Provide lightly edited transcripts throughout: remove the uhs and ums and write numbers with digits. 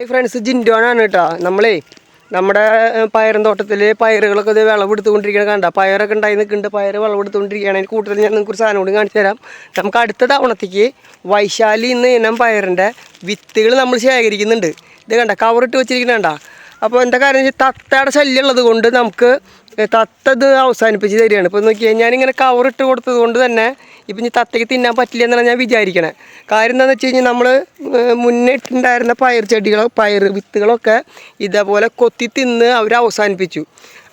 Friends ജിൻഡോനാണ് കേട്ടോ. നമ്മുടെ പയറും തോട്ടത്തിൽ പയറുകളൊക്കെ ഇത് വിളവെടുത്തുകൊണ്ടിരിക്കുകയാണ്. കണ്ട പയറൊക്കെ ഉണ്ടായി നിൽക്കുന്നുണ്ട്. പയർ വിളവെടുത്തുകൊണ്ടിരിക്കുകയാണ്. അതിന് കൂടുതൽ ഞാൻ നിങ്ങൾക്ക് ഒരു സാധനം കൂടി കാണിച്ചു തരാം. നമുക്ക് അടുത്ത തവണത്തേക്ക് വൈശാലി എന്ന ഇനം പയറിൻ്റെ വിത്തുകൾ നമ്മൾ ശേഖരിക്കുന്നുണ്ട്. ഇത് കണ്ട കവറിട്ട് വെച്ചിരിക്കുന്നുണ്ട. അപ്പോൾ എന്താ കാര്യം വെച്ചാൽ തത്തയുടെ ശല്യം ഉള്ളത് കൊണ്ട് നമുക്ക് തത്ത ഇത് അവസാനിപ്പിച്ച് തരികയാണ്. ഇപ്പോൾ നോക്കിയാൽ ഞാനിങ്ങനെ കവറിട്ട് കൊടുത്തത് കൊണ്ട് തന്നെ ഇപ്പം ഇനി തത്തയ്ക്ക് തിന്നാൻ പറ്റില്ല എന്നാണ് ഞാൻ വിചാരിക്കണേ. കാര്യം എന്താണെന്ന് വെച്ച് കഴിഞ്ഞാൽ നമ്മൾ മുന്നേ ഇട്ടുണ്ടായിരുന്ന പയർ പയർ വിത്തുകളൊക്കെ ഇതേപോലെ കൊത്തി തിന്ന് അവർ അവസാനിപ്പിച്ചു.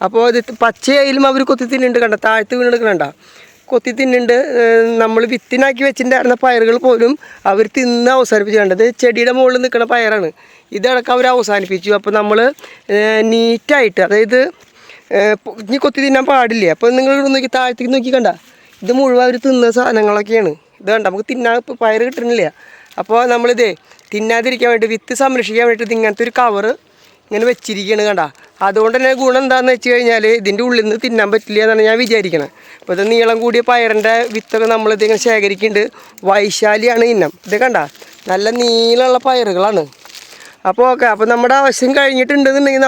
അപ്പോൾ ഇത് പച്ചയായാലും അവർ കൊത്തി തിന്നുന്നുണ്ട്. കണ്ട താഴ്ത്ത് വീണെടുക്കണണ്ട കൊത്തി തിന്നുന്നുണ്ട്. നമ്മൾ വിത്തിനാക്കി വെച്ചിട്ടുണ്ടായിരുന്ന പയറുകൾ പോലും അവർ തിന്ന് അവസാനിപ്പിച്ചു. കണ്ടത് ചെടിയുടെ മുകളിൽ നിൽക്കുന്ന പയറാണ്. ഇതടക്കം അവർ അവസാനിപ്പിച്ചു. അപ്പോൾ നമ്മൾ നീറ്റായിട്ട്, അതായത് ഇനി കൊത്തി തിന്നാൻ പാടില്ല. അപ്പോൾ നിങ്ങൾ നോക്കി താഴത്തേക്ക് നോക്കി കണ്ട ഇത് മുഴുവൻ അവർ തിന്ന സാധനങ്ങളൊക്കെയാണ്. ഇത് കണ്ട നമുക്ക് തിന്നാൻ പയർ കിട്ടുന്നില്ല. അപ്പോൾ നമ്മളിത് തിന്നാതിരിക്കാൻ വേണ്ടി വിത്ത് സംരക്ഷിക്കാൻ വേണ്ടിയിട്ട് ഇങ്ങനത്തെ ഒരു കവറ് ഇങ്ങനെ വെച്ചിരിക്കുകയാണ്. കണ്ട അതുകൊണ്ട് തന്നെ ഗുണം എന്താണെന്ന് വെച്ച് കഴിഞ്ഞാൽ ഇതിൻ്റെ ഉള്ളിൽ നിന്ന് തിന്നാൻ പറ്റില്ല എന്നാണ് ഞാൻ വിചാരിക്കണത്. അപ്പോൾ ഇത് നീളം കൂടിയ പയറിൻ്റെ വിത്തൊക്കെ നമ്മളിതിങ്ങനെ ശേഖരിക്കുന്നുണ്ട്. വൈശാലിയാണ് ഇനം. ഇത് കണ്ട നല്ല നീളമുള്ള പയറുകളാണ്. അപ്പോൾ ഓക്കെ, അപ്പോൾ നമ്മുടെ ആവശ്യം കഴിഞ്ഞിട്ടുണ്ടെന്നുണ്ടെങ്കിൽ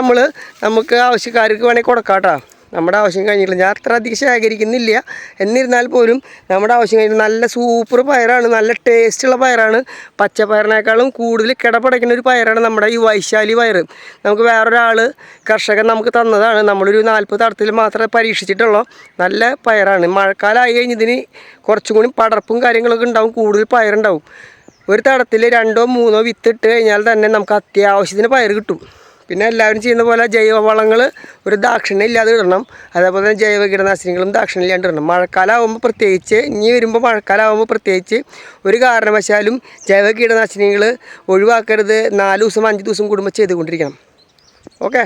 നമുക്ക് ആവശ്യക്കാർക്ക് വേണമെങ്കിൽ കൊടുക്കാം കേട്ടോ. നമ്മുടെ ആവശ്യം കഴിഞ്ഞിട്ടില്ല. ഞാൻ അത്ര അധികം ശേഖരിക്കുന്നില്ല. എന്നിരുന്നാൽ പോലും നമ്മുടെ ആവശ്യം കഴിഞ്ഞിട്ട് നല്ല സൂപ്പർ പയറാണ്. നല്ല ടേസ്റ്റുള്ള പയറാണ്. പച്ചപ്പയറിനേക്കാളും കൂടുതൽ കിടപ്പടയ്ക്കുന്ന ഒരു പയറാണ് നമ്മുടെ ഈ വൈശാലി പയർ. നമുക്ക് വേറൊരാൾ കർഷകൻ നമുക്ക് തന്നതാണ്. നമ്മളൊരു 40 തടത്തിൽ മാത്രമേ പരീക്ഷിച്ചിട്ടുള്ളൂ. നല്ല പയറാണ്. മഴക്കാലമായി കഴിഞ്ഞ് ഇതിന് കുറച്ചും കൂടി പടർപ്പും കാര്യങ്ങളൊക്കെ ഉണ്ടാവും. കൂടുതൽ പയറുണ്ടാവും. ഒരു തടത്തിൽ 2 or 3 വിത്തിട്ട് കഴിഞ്ഞാൽ തന്നെ നമുക്ക് അത്യാവശ്യത്തിന് പയർ കിട്ടും. പിന്നെ എല്ലാവരും ചെയ്യുന്ന പോലെ ജൈവവളങ്ങൾ ഒരു ദാക്ഷിണ്യം ഇല്ലാതെ ഇടണം. അതേപോലെ തന്നെ ജൈവ കീടനാശിനികളും ദാക്ഷിണ്യം ഇല്ലാണ്ട് ഇടണം. മഴക്കാലമാകുമ്പോൾ പ്രത്യേകിച്ച്, ഇനി വരുമ്പോൾ മഴക്കാലമാകുമ്പോൾ പ്രത്യേകിച്ച് ഒരു കാരണവശാലും ജൈവ കീടനാശിനികൾ ഒഴിവാക്കരുത്. 4 ദിവസം 5 ദിവസം കൂടുമ്പോൾ ചെയ്തുകൊണ്ടിരിക്കണം. ഓക്കെ.